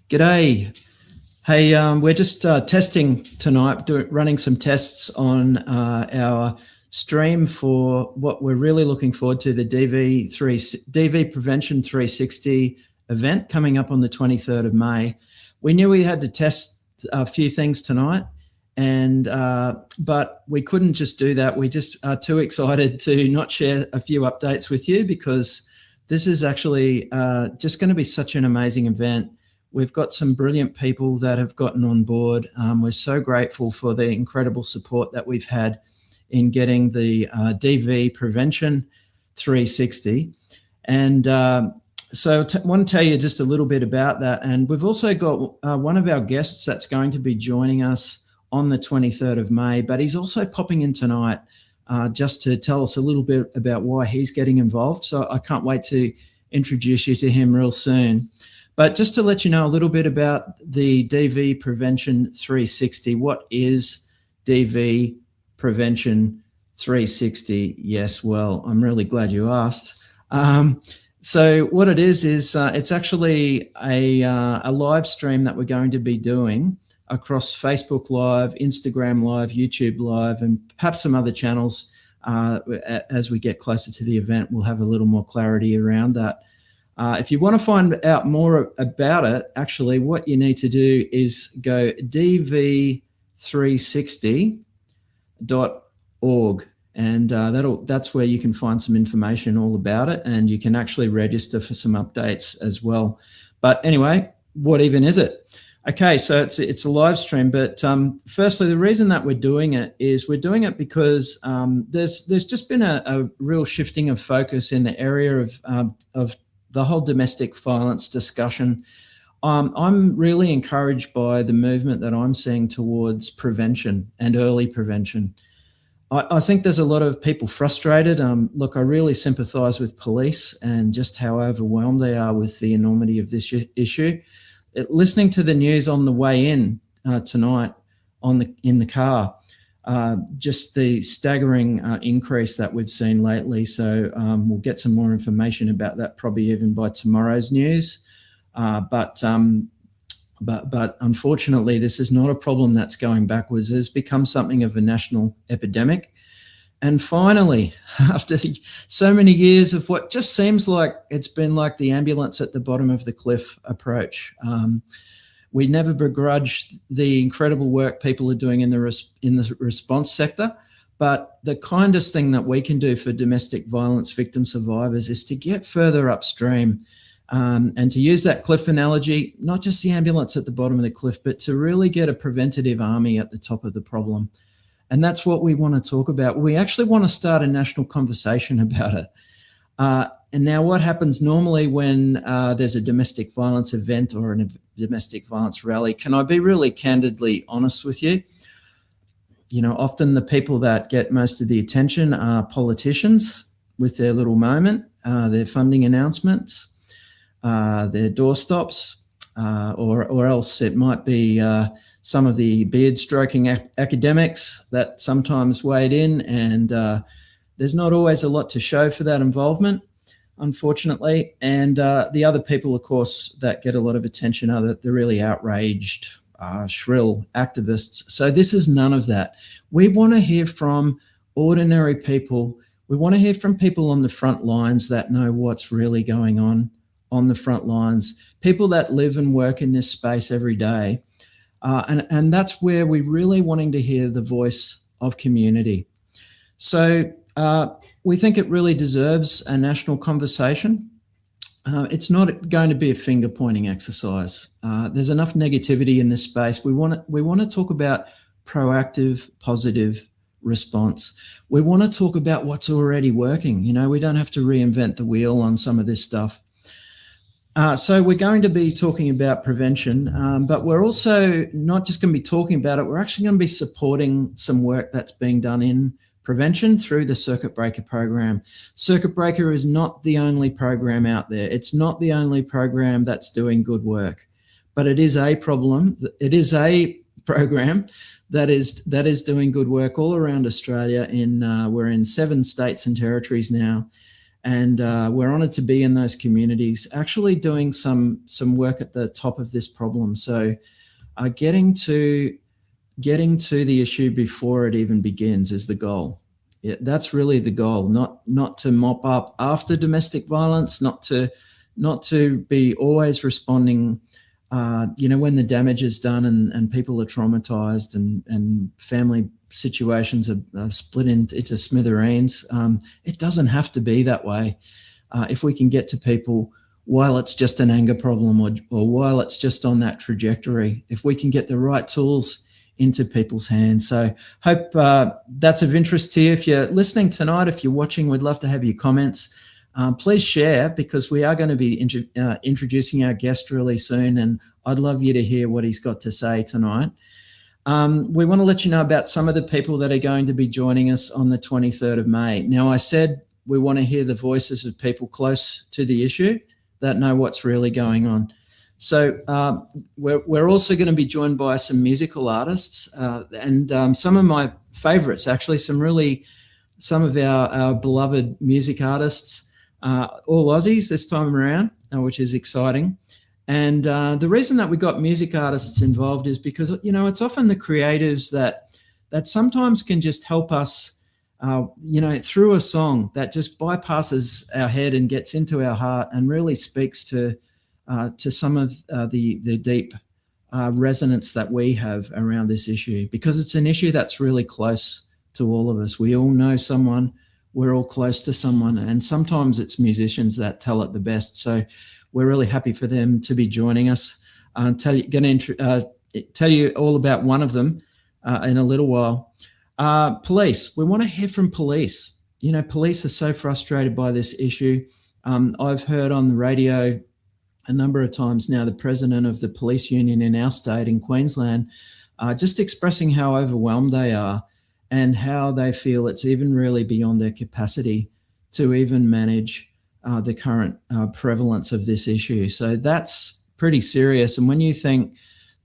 G'day. Hey, we're just testing tonight, running some tests on our stream for what we're really looking forward to, the DV Prevention 360 event coming up on the 23rd of May. We knew we had to test a few things tonight, and but we couldn't just do that. We just are too excited to not share a few updates with you, because this is actually just going to be such an amazing event. We've got some brilliant people that have gotten on board. We're so grateful for the incredible support that we've had in getting the DV Prevention 360. And so I want to tell you just a little bit about that. And we've also got one of our guests that's going to be joining us on the 23rd of May, but he's also popping in tonight just to tell us a little bit about why he's getting involved. So I can't wait to introduce you to him real soon. But just to let you know a little bit about the DV Prevention 360. What is DV Prevention 360? Yes, well, I'm really glad you asked. So what it is it's actually a live stream that we're going to be doing across Facebook Live, Instagram Live, YouTube Live, and perhaps some other channels. As we get closer to the event, we'll have a little more clarity around that. If you want to find out more about it, actually, what you need to do is go dv360.org, and that's where you can find some information all about it, and you can actually register for some updates as well. But anyway, what even is it? Okay, so it's a live stream, but firstly, the reason that we're doing it is we're doing it because there's just been a real shifting of focus in the area of the whole domestic violence discussion. I'm really encouraged by the movement that I'm seeing towards prevention and early prevention. I think there's a lot of people frustrated. Look, I really sympathise with police and just how overwhelmed they are with the enormity of this issue. Listening to the news on the way in tonight in the car, just the staggering increase that we've seen lately. So we'll get some more information about that probably even by tomorrow's news. But unfortunately, this is not a problem that's going backwards. It's become something of a national epidemic. And finally, after so many years of what just seems like it's been like the ambulance at the bottom of the cliff approach, we never begrudge the incredible work people are doing in the response sector, but the kindest thing that we can do for domestic violence victim survivors is to get further upstream, and to use that cliff analogy, not just the ambulance at the bottom of the cliff, but to really get a preventative army at the top of the problem. And that's what we want to talk about. We actually want to start a national conversation about it. And now what happens normally when there's a domestic violence event or a domestic violence rally? Can I be really candidly honest with you? You know, often the people that get most of the attention are politicians with their little moment, their funding announcements, their doorstops, or else it might be some of the beard-stroking academics that sometimes wade in, and there's not always a lot to show for that involvement, unfortunately. And the other people, of course, that get a lot of attention are the really outraged, shrill activists. So this is none of that. We want to hear from ordinary people. We want to hear from people on the front lines that know what's really going on the front lines, people that live and work in this space every day. And that's where we're really wanting to hear the voice of community. So we think it really deserves a national conversation. It's not going to be a finger-pointing exercise. There's enough negativity in this space. We want to talk about proactive, positive response. We want to talk about what's already working. You know, we don't have to reinvent the wheel on some of this stuff. So we're going to be talking about prevention, but we're also not just going to be talking about it. We're actually going to be supporting some work that's being done in prevention through the Circuit Breaker program. Circuit Breaker is not the only program out there. It's not the only program that's doing good work, but it is a problem. It is a program that is doing good work all around Australia. We're in 7 states and territories now. And we're honoured to be in those communities, actually doing some work at the top of this problem. So getting to the issue before it even begins is the goal. That's really the goal, not to mop up after domestic violence, not to be always responding when the damage is done and people are traumatized and family situations are split into smithereens. It doesn't have to be that way. If we can get to people while it's just an anger problem or while it's just on that trajectory, if we can get the right tools into people's hands. So hope that's of interest to you. If you're listening tonight, if you're watching, we'd love to have your comments. Please share, because we are going to be introducing our guest really soon, and I'd love you to hear what he's got to say tonight. We want to let you know about some of the people that are going to be joining us on the 23rd of May. Now, I said we want to hear the voices of people close to the issue that know what's really going on. So we're also going to be joined by some musical artists and some of my favorites, actually, some of our beloved music artists, all Aussies this time around, which is exciting. And the reason that we got music artists involved is because, it's often the creatives that sometimes can just help us, through a song that just bypasses our head and gets into our heart and really speaks to some of the deep resonance that we have around this issue, because it's an issue that's really close to all of us. We all know someone, we're all close to someone, and sometimes it's musicians that tell it the best. So we're really happy for them to be joining us. Tell you all about one of them in a little while. Police, we want to hear from police. Police are so frustrated by this issue. I've heard on the radio a number of times now the president of the police union in our state in Queensland just expressing how overwhelmed they are and how they feel it's even really beyond their capacity to even manage the current prevalence of this issue. So that's pretty serious. And when you think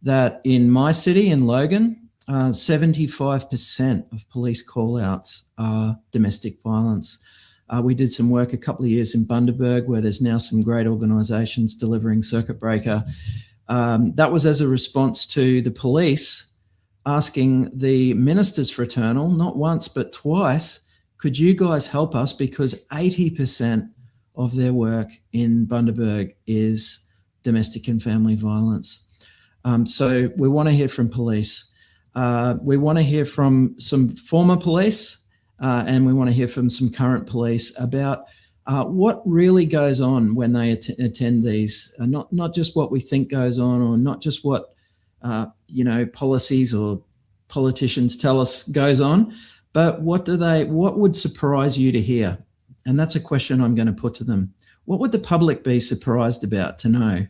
that in my city, in Logan, 75% of police call-outs are domestic violence. We did some work a couple of years in Bundaberg, where there's now some great organisations delivering circuit breaker. That was as a response to the police asking the minister's fraternal, not once but twice, could you guys help us, because 80% of their work in Bundaberg is domestic and family violence. So we want to hear from police. We want to hear from some former police, and we want to hear from some current police about what really goes on when they attend these, not just what we think goes on, or not just what policies or politicians tell us goes on, but what would surprise you to hear? And that's a question I'm going to put to them. What would the public be surprised about to know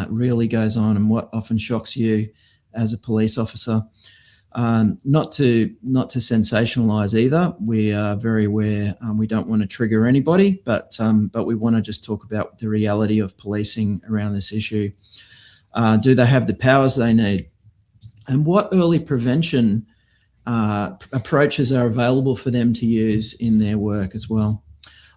really goes on, and what often shocks you as a police officer? Not to sensationalize either. We are very aware we don't want to trigger anybody, but we want to just talk about the reality of policing around this issue. Do they have the powers they need? And what early prevention approaches are available for them to use in their work as well?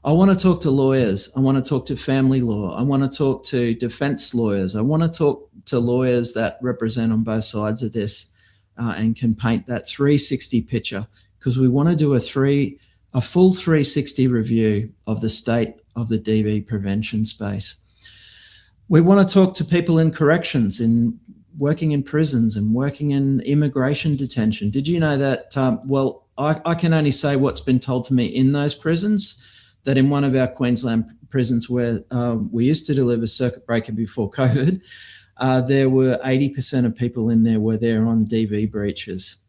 I want to talk to lawyers. I want to talk to family law. I want to talk to defense lawyers. I want to talk to lawyers that represent on both sides of this and can paint that 360 picture, because we want to do a full 360 review of the state of the DV prevention space. We want to talk to people in corrections, in working in prisons and working in immigration detention. Did you know that, I can only say what's been told to me in those prisons, that in one of our Queensland prisons where we used to deliver circuit breaker before COVID, there were 80% of people in there were there on DV breaches.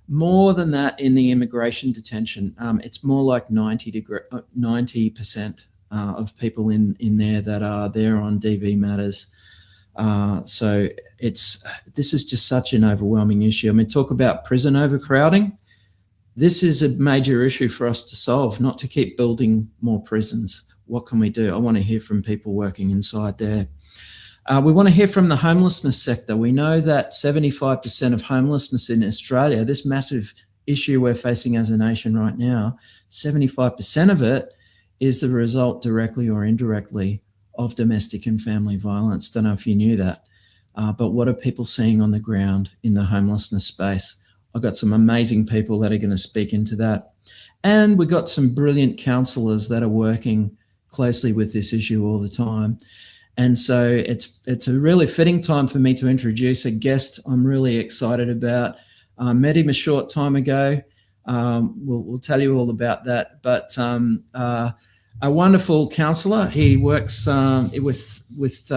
More than that in the immigration detention. It's more like 90% of people in there that are there on DV matters. So this is just such an overwhelming issue. I mean, talk about prison overcrowding. This is a major issue for us to solve, not to keep building more prisons. What can we do? I want to hear from people working inside there. We want to hear from the homelessness sector. We know that 75% of homelessness in Australia, this massive issue we're facing as a nation right now, 75% of it is the result directly or indirectly of domestic and family violence. Don't know if you knew that, but what are people seeing on the ground in the homelessness space? I've got some amazing people that are going to speak into that. And we've got some brilliant counsellors that are working closely with this issue all the time. And so it's a really fitting time for me to introduce a guest I'm really excited about. Met him a short time ago. We'll tell you all about that. But a wonderful counsellor. He works with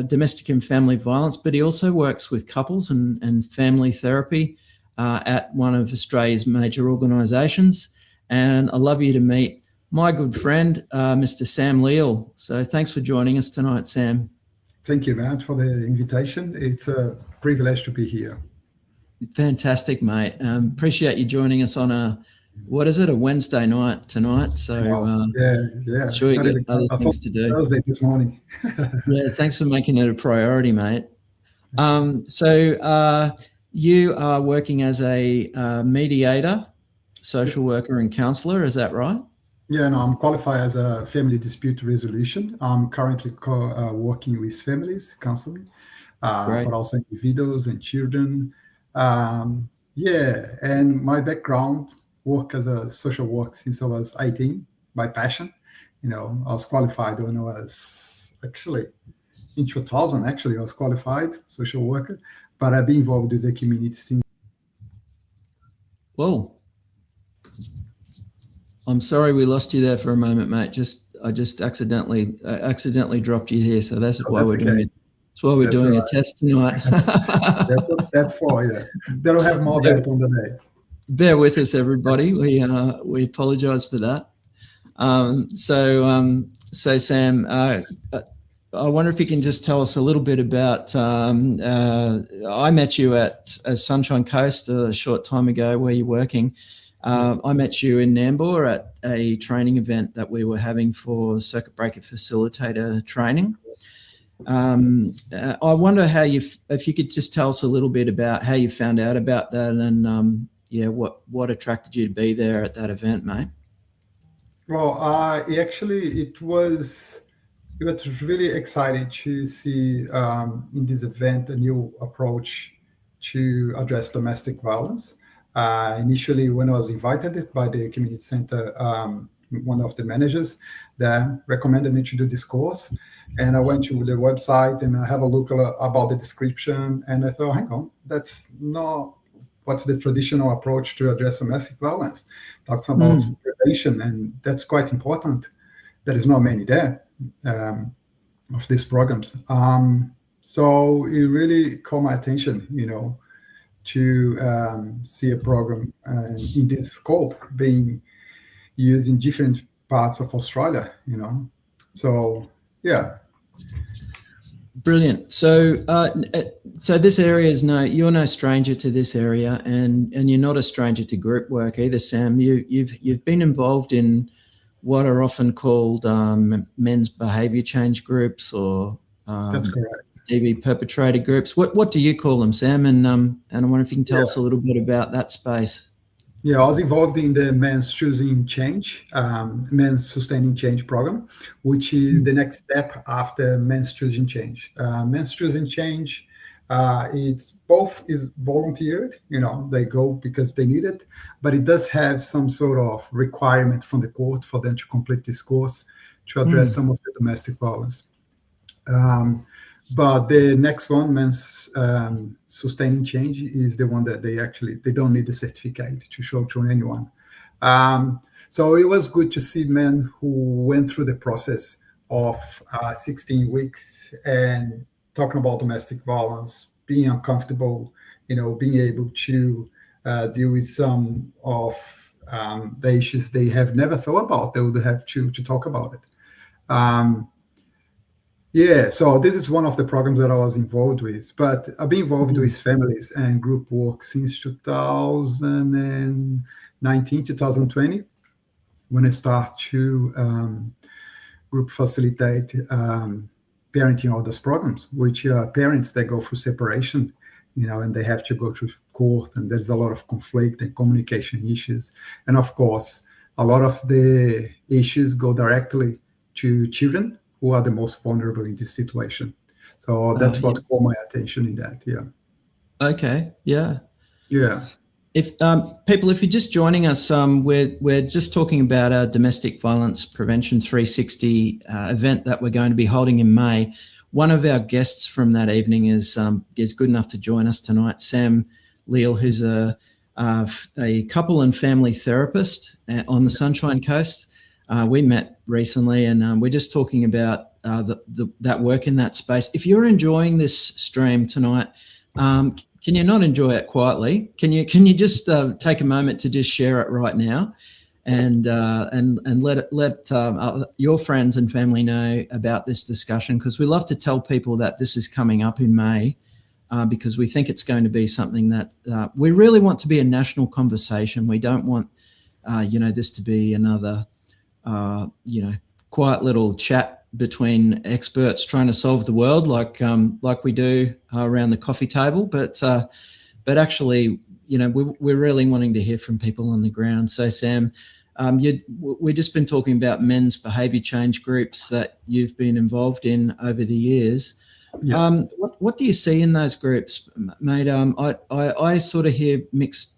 domestic and family violence, but he also works with couples and family therapy at one of Australia's major organisations. And I'd love you to meet my good friend, Mr. Sam Leal. So thanks for joining us tonight, Sam. Thank you, Matt, for the invitation. It's a privilege to be here. Fantastic, mate. Appreciate you joining us on a Wednesday night tonight. So yeah. Sure you got other things to do. Thursday this morning. Yeah, thanks for making it a priority, mate. So you are working as a mediator, social worker and counsellor, is that right? Yeah, no, I'm qualified as a family dispute resolution. I'm currently working with families, counseling, but also individuals and children. And my background, work as a social worker since I was 18 by passion. I was qualified when I was in 2000, I was qualified social worker, but I've been involved with the community since. Whoa. I'm sorry we lost you there for a moment, mate. I just accidentally dropped you here, so that's why we're doing it. That's why we're doing a test tonight. that's for you. They don't have more that on the day. Bear with us, everybody. We apologise for that. So Sam, I wonder if you can just tell us a little bit about. I met you at Sunshine Coast a short time ago, where you're working. I met you in Nambour at a training event that we were having for circuit breaker facilitator training. I wonder if you could just tell us a little bit about how you found out about that and what attracted you to be there at that event, mate. Well, it was really exciting to see in this event a new approach to address domestic violence. Initially, when I was invited by the community center, one of the managers there recommended me to do this course. And I went to the website and I have a look about the description. And I thought, hang on, that's not what's the traditional approach to address domestic violence. Talks about prevention, and that's quite important. There is not many there of these programs. So it really caught my attention, to see a program in this scope being used in different parts of Australia, So, yeah. Brilliant. So this area you're no stranger to this area, and you're not a stranger to group work either, Sam. You've been involved in what are often called men's behaviour change groups, or that's correct. DV perpetrator groups. What do you call them, Sam? And I wonder if you can tell us a little bit about that space. Yeah, I was involved in the Men's Choosing Change, Men's Sustaining Change program, which is the next step after Men's Choosing Change. Men's Choosing Change, it's both is volunteered, they go because they need it, but it does have some sort of requirement from the court for them to complete this course to address some of the domestic violence. But the next one, Men's Sustaining Change, is the one that they don't need the certificate to show to anyone. So it was good to see men who went through the process of 16 weeks and talking about domestic violence, being uncomfortable, being able to deal with some of the issues they have never thought about. They would have to talk about it. So this is one of the programs that I was involved with, but I've been involved with families and group work since 2019, 2020, when I start to group facilitate parenting orders programs, which are parents that go through separation, and they have to go to court, and there's a lot of conflict and communication issues. And of course, a lot of the issues go directly to children who are the most vulnerable in this situation. So that's Yeah. what caught my attention in that. Yeah. Okay. Yeah. Yeah. If people, if you're just joining us, we're just talking about our Domestic Violence Prevention 360 event that we're going to be holding in May. One of our guests from that evening is good enough to join us tonight, Sam Leal, who's a couple and family therapist on the Sunshine Coast. We met recently, and we're just talking about that work in that space. If you're enjoying this stream tonight, can you not enjoy it quietly? Can you just take a moment to just share it right now, and let your friends and family know about this discussion, because we love to tell people that this is coming up in May, because we think it's going to be something that we really want to be a national conversation. We don't want this to be another quiet little chat between experts trying to solve the world like we do around the coffee table, but actually, we're really wanting to hear from people on the ground. So Sam, we've just been talking about men's behaviour change groups that you've been involved in over the years. Yeah. What do you see in those groups, mate? I sort of hear mixed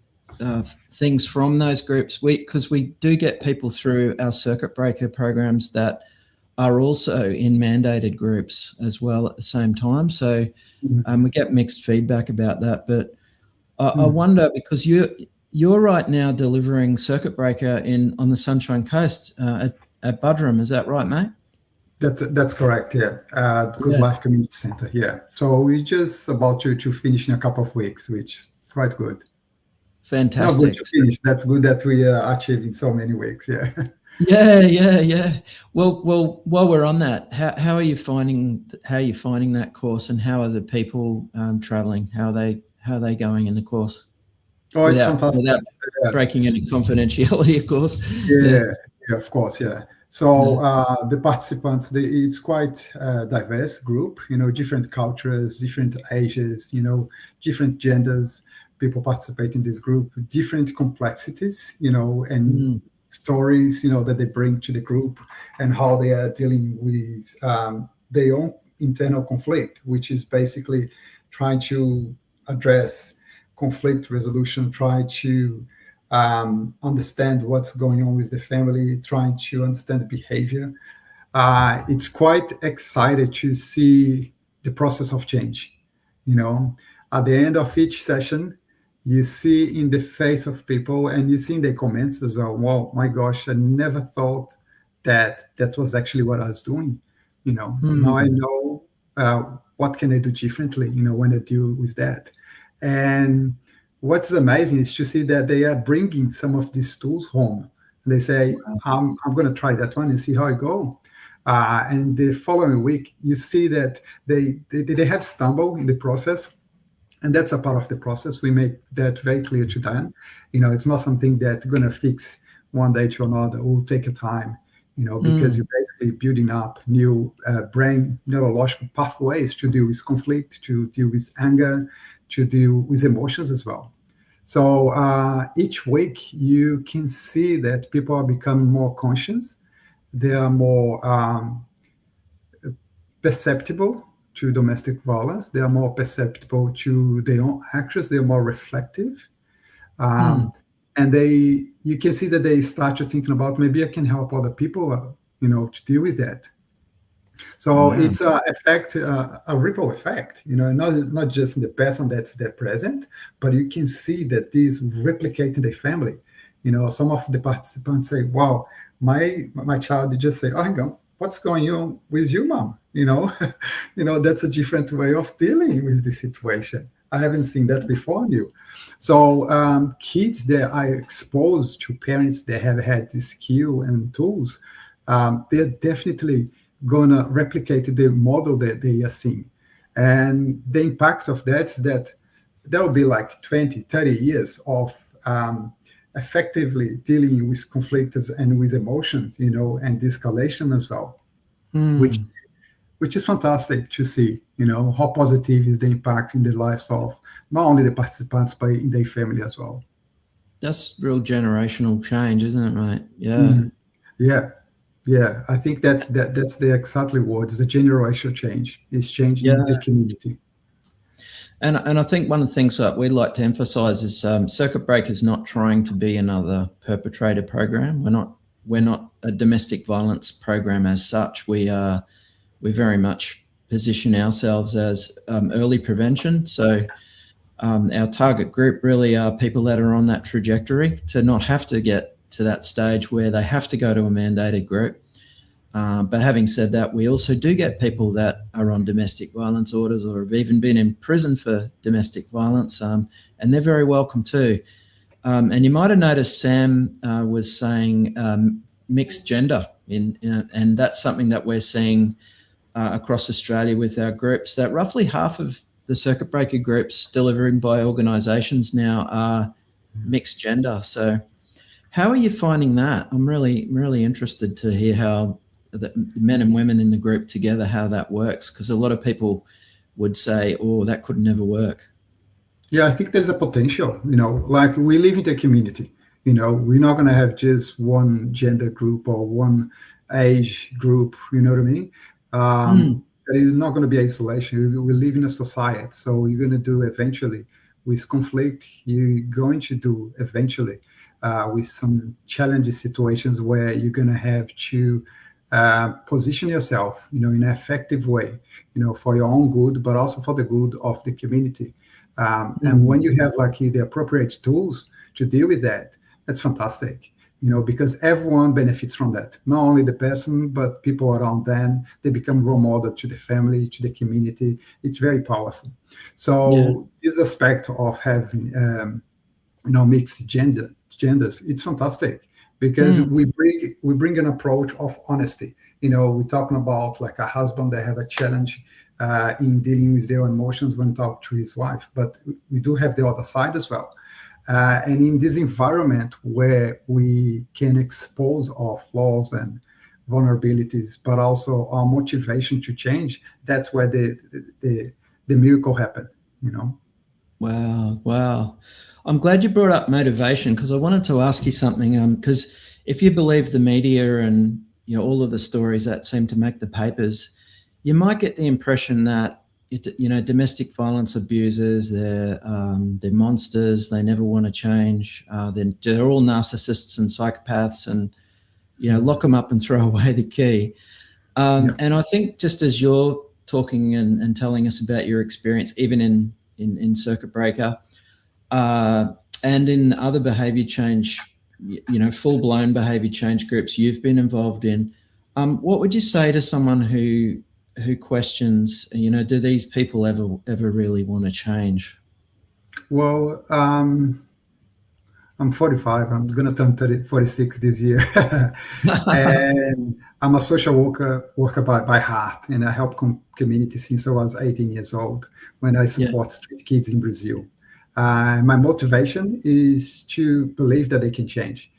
things from those groups, because we do get people through our circuit breaker programs that are also in mandated groups as well at the same time. So we get mixed feedback about that. But I wonder, because you're right now delivering circuit breaker on the Sunshine Coast at Budrum. Is that right, mate? That's correct. Yeah. Good Life Community Center. Yeah. So we're just about to finish in a couple of weeks, which is quite good. Fantastic. Not good to finish. That's good that we are achieving so many weeks. Yeah. Yeah. Well, while we're on that, how are you finding that course, and how are the people traveling? How are they going in the course? Oh, it's fantastic. Without breaking any confidentiality, of course. Yeah, of course. Yeah. So the participants, it's quite a diverse group. Different cultures, different ages. Different genders. People participate in this group. Different complexities. And stories, that they bring to the group, and how they are dealing with their own internal conflict, which is basically trying to address conflict resolution, try to understand what's going on with the family, trying to understand the behavior. It's quite excited to see the process of change. At the end of each session, you see in the face of people, and you see in the comments as well, wow, my gosh, I never thought that was actually what I was doing. Now I know what can I do differently, when I deal with that. And what's amazing is to see that they are bringing some of these tools home. And they say, I'm going to try that one and see how it goes. And the following week, you see that they have stumbled in the process. And that's a part of the process. We make that very clear to them. It's not something that's going to fix one day to another. It will take a time, because you're basically building up new brain neurological pathways to deal with conflict, to deal with anger, to deal with emotions as well. So each week you can see that people are becoming more conscious. They are more perceptible to domestic violence. They are more perceptible to their own actions. They are more reflective. And you can see that they start just thinking about, maybe I can help other people, to deal with that. So it's a ripple effect, not just in the person that's there present, but you can see that this replicating the family. Some of the participants say, wow, my child did just say, oh, hang on, what's going on with you, mom? That's a different way of dealing with the situation. I haven't seen that before you. So kids that are exposed to parents that have had this skill and tools, they're definitely going to replicate the model that they are seeing. And the impact of that is that there will be like 20, 30 years of effectively dealing with conflicts and with emotions, and de-escalation as well, which is fantastic to see, how positive is the impact in the lives of not only the participants, but in their family as well. That's real generational change, isn't it, mate? Yeah. Mhm. Yeah, yeah. I think that's the exactly word. It's a generational change. It's changing the Yeah. community. And I think one of the things that we'd like to emphasize is Circuit Breaker is not trying to be another perpetrator program. We're not a domestic violence program as such. We very much position ourselves as early prevention. So our target group really are people that are on that trajectory to not have to get to that stage where they have to go to a mandated group. But having said that, we also do get people that are on domestic violence orders or have even been in prison for domestic violence, and they're very welcome too. And you might have noticed Sam was saying mixed gender, and that's something that we're seeing across Australia with our groups, that roughly half of the circuit breaker groups delivered by organisations now are mixed gender. So how are you finding that? I'm really interested to hear how the men and women in the group together, how that works, because a lot of people would say, oh, that could never work. Yeah, I think there's a potential, like we live in the community, we're not going to have just one gender group or one age group, you know what I mean? Mm, There is not going to be isolation. We live in a society. So you're going to do eventually with conflict, you're going to do eventually with some challenging situations where you're going to have to position yourself, in an effective way, for your own good, but also for the good of the community. And mm, when you have like the appropriate tools to deal with that, that's fantastic. Because everyone benefits from that. Not only the person, but people around them. They become role model to the family, to the community. It's very powerful. yeah. So this aspect of having, mixed genders, it's fantastic because Mm, we bring an approach of honesty. We're talking about like a husband that have a challenge in dealing with their emotions when talk to his wife, but we do have the other side as well. And in this environment where we can expose our flaws and vulnerabilities, but also our motivation to change, that's where the miracle happened, wow. I'm glad you brought up motivation because I wanted to ask you something. Because if you believe the media and all of the stories that seem to make the papers, you might get the impression that domestic violence abusers, they're monsters. They never want to change. They're all narcissists and psychopaths, and lock them up and throw away the key. Yeah. And I think just as you're talking and telling us about your experience, even in circuit breaker uh, and in other behavior change, full blown behavior change groups you've been involved in, what would you say to someone who questions, do these people ever really want to change? Well, I'm 45. I'm going to turn 46 this year. And I'm a social worker by heart, and I help community since I was 18 years old when I Yeah. support street kids in Brazil. My motivation is to believe that they can change,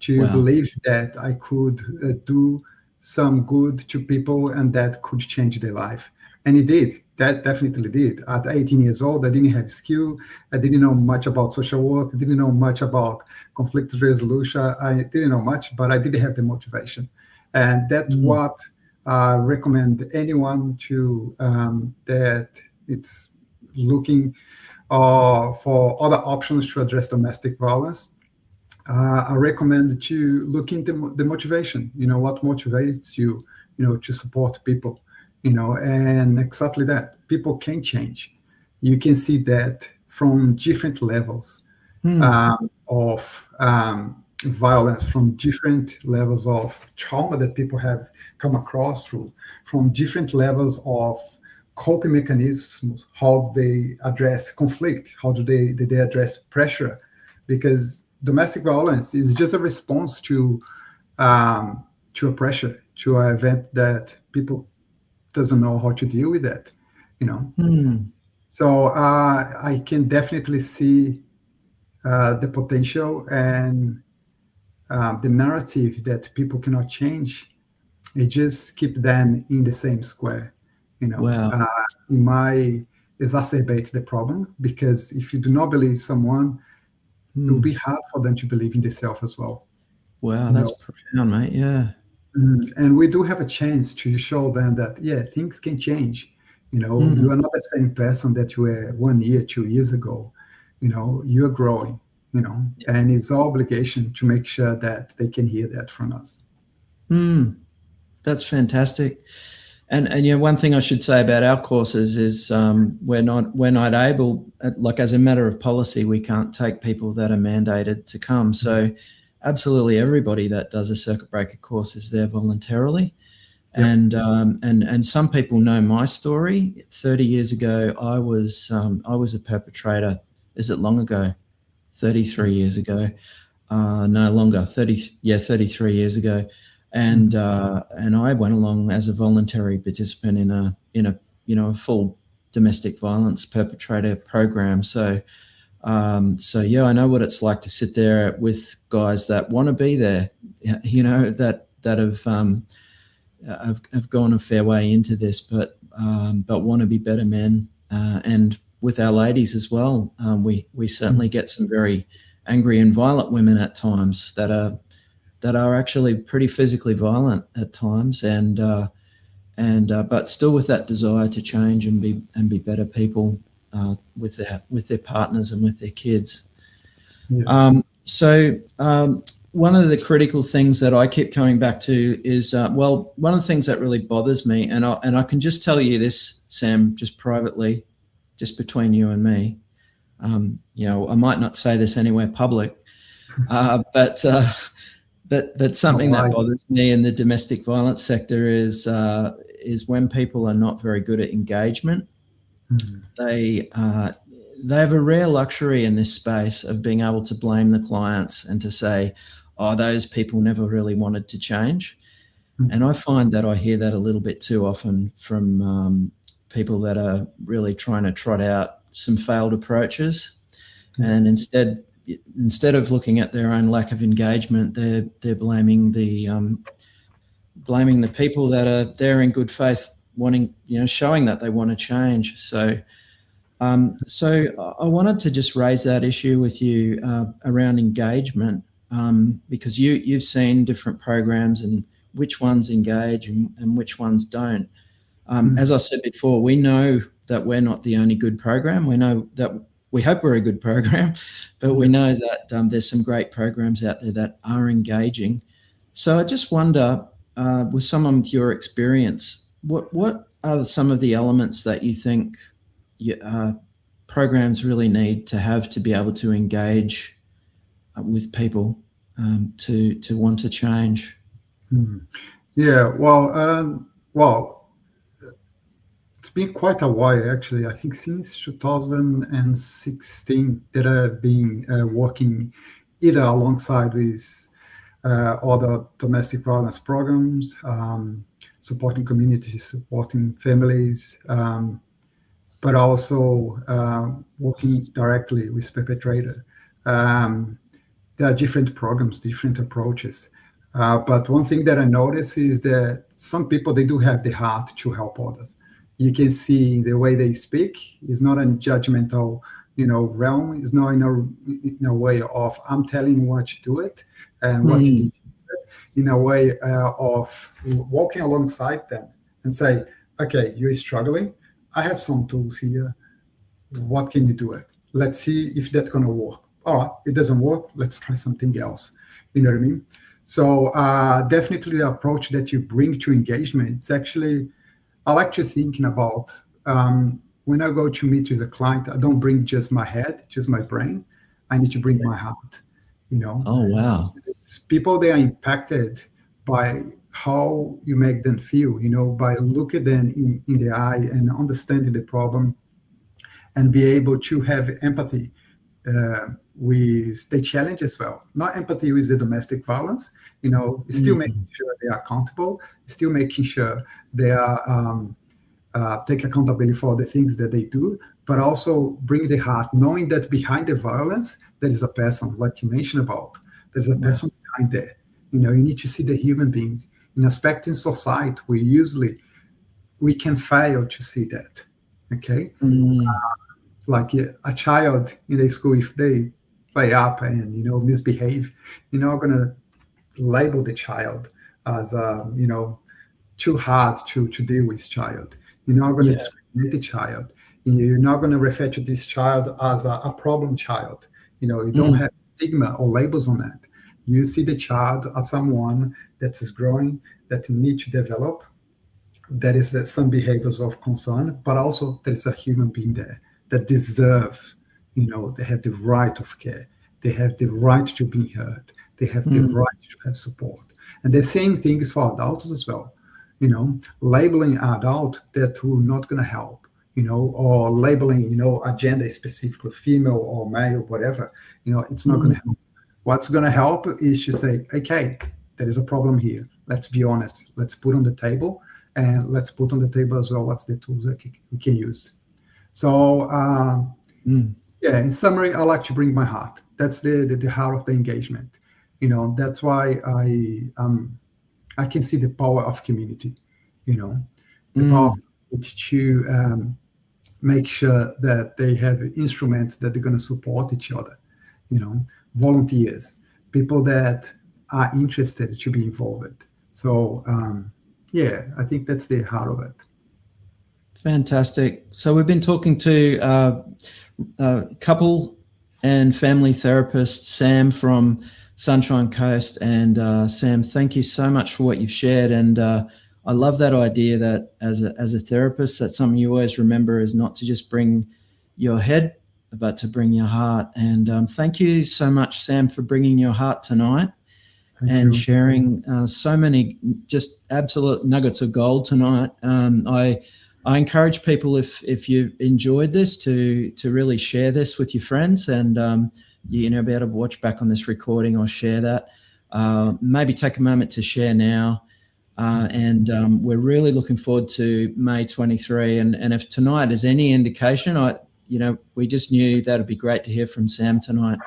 to Wow. believe that I could do some good to people and that could change their life. And it did. That definitely did. At 18 years old, I didn't have skill. I didn't know much about social work. I didn't know much about conflict resolution. I didn't know much, but I did have the motivation. And that's Mm, what I recommend anyone to that it's looking for other options to address domestic violence. I recommend to look into the motivation. What motivates you, to support people. And exactly that. People can change. You can see that from different levels mm, of violence, from different levels of trauma that people have come across through, from different levels of coping mechanisms. How they address conflict? How do they address pressure? Because domestic violence is just a response to a pressure, to an event that people doesn't know how to deal with that. You know, mm. so I can definitely see the potential and the narrative that people cannot change. It just keep them in the same square. Wow. It might exacerbate the problem because if you do not believe someone, it will be hard for them to believe in themselves as well. Wow, You that's know, profound, mate. Yeah. and we do have a chance to show them that yeah, things can change. You know, Mm. you are not the same person that you were 1 year, 2 years ago. You know, you are growing. You know, and it's our obligation to make sure that they can hear that from us. Mm. That's fantastic. And you know, one thing I should say about our courses is we're not able, like as a matter of policy, we can't take people that are mandated to come. So absolutely everybody that does a circuit breaker course is there voluntarily. Yep. And some people know my story. 30 years ago, I was a perpetrator. Is it long ago? 33 years ago. No longer. 33 years ago. And I went along as a voluntary participant in a full domestic violence perpetrator program. So yeah, I know what it's like to sit there with guys that want to be there, you know, that have gone a fair way into this, but want to be better men. And with our ladies as well, we certainly get some very angry and violent women at times that are actually pretty physically violent at times, and but still with that desire to change and be better people with their partners and with their kids. Yeah. One of the critical things that I keep coming back to is one of the things that really bothers me, and I can just tell you this, Sam, just privately, just between you and me. You know, I might not say this anywhere public, but something that bothers me in the domestic violence sector is when people are not very good at engagement. They have a rare luxury in this space of being able to blame the clients and to say, oh, those people never really wanted to change. And I find that I hear that a little bit too often from people that are really trying to trot out some failed approaches. And instead of looking at their own lack of engagement, they're blaming the people that are there in good faith, wanting, you know, showing that they want to change. So I wanted to just raise that issue with you around engagement, because you've seen different programs and which ones engage and which ones don't. As I said before, we know that we're not the only good program. We know that we hope we're a good program, but we know that there's some great programs out there that are engaging. So I just wonder, with someone with your experience, what are some of the elements that you think programs really need to have to be able to engage with people to want to change? Yeah, well, it's been quite a while actually. I think since 2016 that I've been working either alongside with other domestic violence programs, supporting communities, supporting families, but also working directly with perpetrator. There are different programs, different approaches. But one thing that I notice is that some people, they do have the heart to help others. You can see the way they speak is not a judgmental, realm. It's not in a way of I'm telling you what to do it and what you need to do it. In a way of walking alongside them and say, okay, you're struggling. I have some tools here. What can you do it? Let's see if that's going to work. Oh, it doesn't work. Let's try something else. You know what I mean? So definitely the approach that you bring to engagement, it's actually, I like to thinking about when I go to meet with a client, I don't bring just my head, just my brain. I need to bring my heart, Oh, wow. It's people, they are impacted by how you make them feel, by looking them in the eye and understanding the problem and be able to have empathy with the challenge as well. Not empathy with the domestic violence, still making sure they are accountable, still making sure they are take accountability for the things that they do, but also bring the heart, knowing that behind the violence, there is a person, like you mentioned about. There's a person behind there. You need to see the human beings. In aspect in society, we can fail to see that. Okay? Like a child in a school, if they play up and misbehave, you're not going to label the child as too hard to deal with child. You're not going to discriminate the child. You're not going to refer to this child as a problem child. You don't have stigma or labels on that. You see the child as someone that is growing, that needs to develop, that is some behaviors of concern, but also there is a human being there that deserves, they have the right of care. They have the right to be heard. They have the right to have support. And the same thing is for adults as well. Labeling adult that will not going to help, or labeling, a gender specifically female or male, whatever, it's not going to help. What's going to help is to say, okay, there is a problem here. Let's be honest. Let's put on the table, and let's put on the table as well what's the tools that we can use. So, in summary, I like to bring my heart. That's the heart of the engagement. That's why I can see the power of community. The power to make sure that they have instruments that they're going to support each other. Volunteers, people that are interested to be involved. So, I think that's the heart of it. Fantastic. So we've been talking to couple and family therapist Sam from Sunshine Coast. And Sam, thank you so much for what you've shared. And I love that idea that as a therapist, that's something you always remember is not to just bring your head, but to bring your heart. And thank you so much, Sam, for bringing your heart tonight and sharing so many just absolute nuggets of gold tonight. I encourage people, if you enjoyed this, to really share this with your friends and be able to watch back on this recording or share that. Maybe take a moment to share now. And we're really looking forward to May 23. And if tonight is any indication, we just knew that would be great to hear from Sam tonight.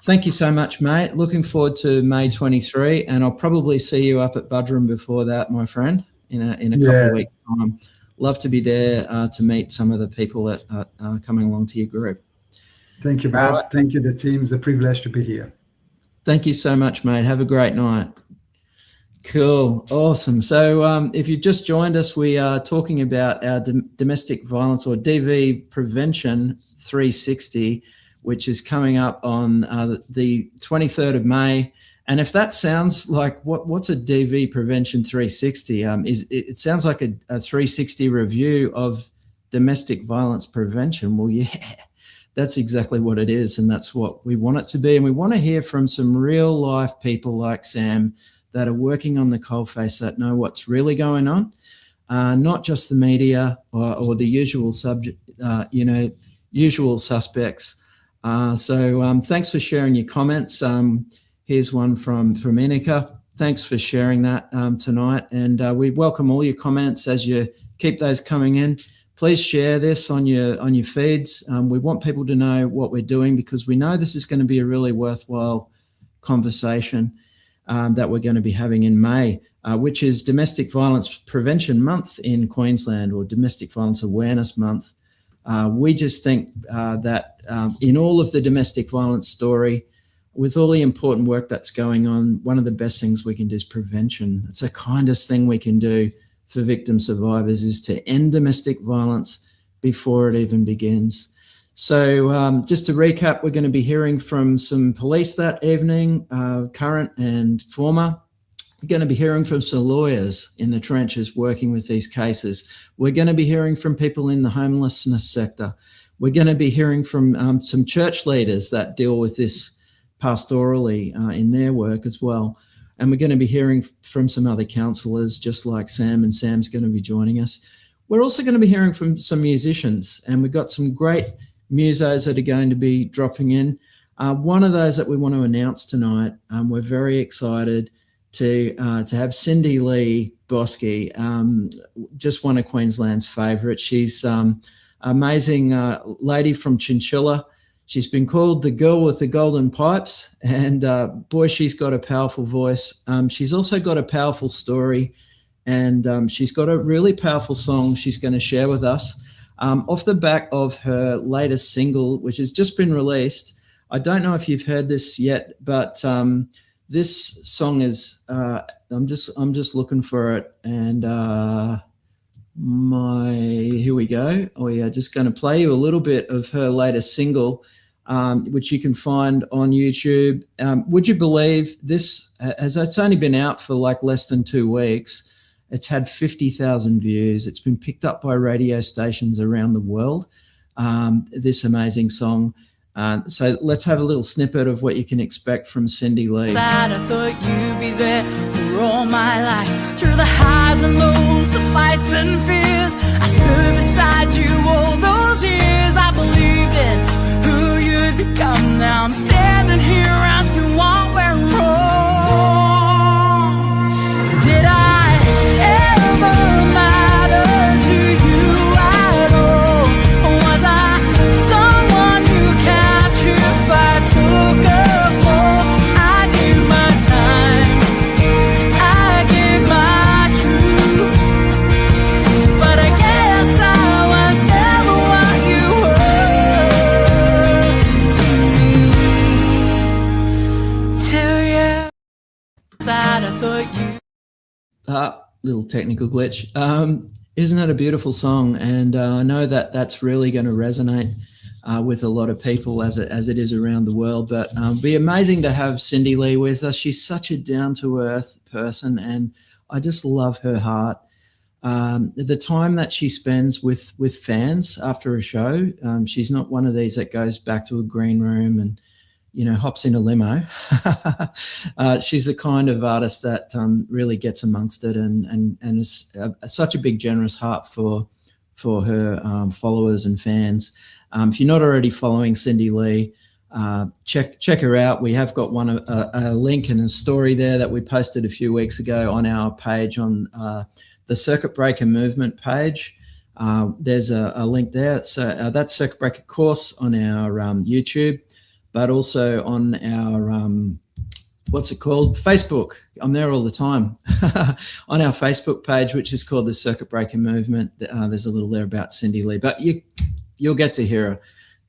Thank you so much, mate. Looking forward to May 23, and I'll probably see you up at Budrum before that, my friend, in a couple of weeks' time. Love to be there to meet some of the people that are coming along to your group. Thank you, Matt. Right. Thank you, the team. It's a privilege to be here. Thank you so much, mate. Have a great night. Cool. Awesome. So if you've just joined us, we are talking about our domestic violence or DV Prevention 360, which is coming up on the 23rd of May. And if that sounds like what's a DV Prevention 360? It sounds like a 360 review of domestic violence prevention. Well, yeah, that's exactly what it is. And that's what we want it to be. And we want to hear from some real life people like Sam that are working on the coalface, that know what's really going on, not just the media or the usual usual suspects. So thanks for sharing your comments. Here's one from Inika. Thanks for sharing that tonight. And we welcome all your comments as you keep those coming in. Please share this on your feeds. We want people to know what we're doing because we know this is going to be a really worthwhile conversation that we're going to be having in May, which is Domestic Violence Prevention Month in Queensland, or Domestic Violence Awareness Month. We just think that in all of the domestic violence story, with all the important work that's going on, one of the best things we can do is prevention. It's the kindest thing we can do for victim survivors is to end domestic violence before it even begins. So just to recap, we're going to be hearing from some police that evening, current and former. We're going to be hearing from some lawyers in the trenches working with these cases. We're going to be hearing from people in the homelessness sector. We're going to be hearing from some church leaders that deal with this pastorally in their work as well. And we're going to be hearing from some other counsellors just like Sam, and Sam's going to be joining us. We're also going to be hearing from some musicians, and we've got some great musos that are going to be dropping in. One of those that we want to announce tonight, we're very excited to have Cindy Lee Bosky, just one of Queensland's favourites. She's amazing lady from Chinchilla. She's been called the girl with the golden pipes, and boy, she's got a powerful voice. She's also got a powerful story, and she's got a really powerful song she's going to share with us off the back of her latest single, which has just been released. I don't know if you've heard this yet, but this song is. I'm just looking for it, and here we go. Oh yeah, just going to play you a little bit of her latest single, which you can find on YouTube. Would you believe this? As it's only been out for like less than 2 weeks, it's had 50,000 views. It's been picked up by radio stations around the world. This amazing song. So let's have a little snippet of what you can expect from Cindy Lee. I thought you'd be there for all my life, through the highs and lows, the fights and fears. I stood beside you all those years. I believed in who you'd become. Now I'm standing here asking what went wrong. Did I ever matter to you at all? Or was I someone you catch if I took a fall? I gave my time, I gave my truth, but I guess I was never what you were to me. Till you sad, I thought you. Little technical glitch. Isn't it a beautiful song? And I know that that's really going to resonate with a lot of people as it is around the world. But it'd be amazing to have Cindy Lee with us. She's such a down-to-earth person, and I just love her heart. The time that she spends with fans after a show, she's not one of these that goes back to a green room and hops in a limo. She's the kind of artist that really gets amongst it and is such a big, generous heart for her followers and fans. If you're not already following Cindy Lee, check her out. We have got a link and a story there that we posted a few weeks ago on our page on the Circuit Breaker Movement page. There's a link there. So that's Circuit Breaker course on our YouTube, but also on our, what's it called? Facebook. I'm there all the time. On our Facebook page, which is called the Circuit Breaker Movement, there's a little there about Cindy Lee, but you'll get to hear her.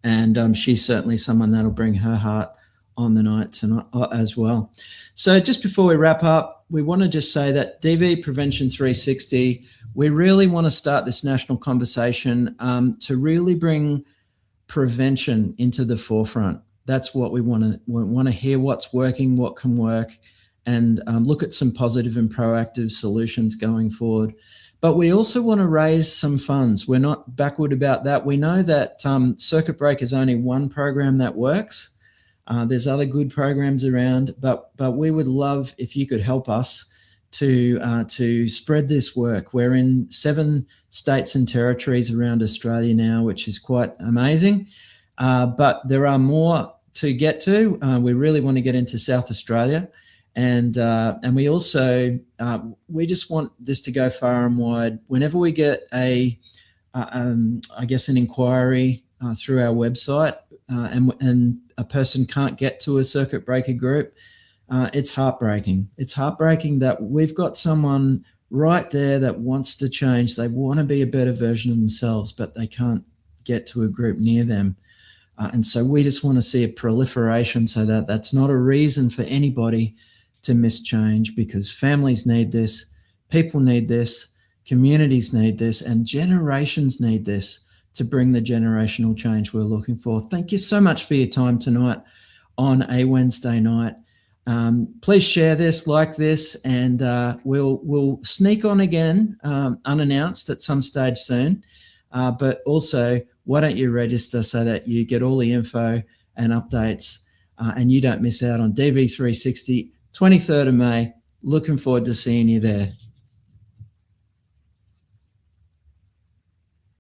And she's certainly someone that'll bring her heart on the night tonight as well. So just before we wrap up, we want to just say that DV Prevention 360, we really want to start this national conversation to really bring prevention into the forefront. That's what we want to hear, what's working, what can work, and look at some positive and proactive solutions going forward. But we also want to raise some funds. We're not backward about that. We know that Circuit Breaker is only one program that works. There's other good programs around, but we would love if you could help us to spread this work. We're in 7 states and territories around Australia now, which is quite amazing. But there are more to get to. We really want to get into South Australia, and we also we just want this to go far and wide. Whenever we get I guess an inquiry through our website, and a person can't get to a Circuit Breaker group, it's heartbreaking. It's heartbreaking that we've got someone right there that wants to change. They want to be a better version of themselves, but they can't get to a group near them. And so we just want to see a proliferation so that that's not a reason for anybody to miss change, because families need this, people need this, communities need this, and generations need this to bring the generational change we're looking for. Thank you so much for your time tonight on a Wednesday night. Please share this, like this, and we'll sneak on again unannounced at some stage soon. But also, why don't you register so that you get all the info and updates and you don't miss out on DV360, 23rd of May. Looking forward to seeing you there.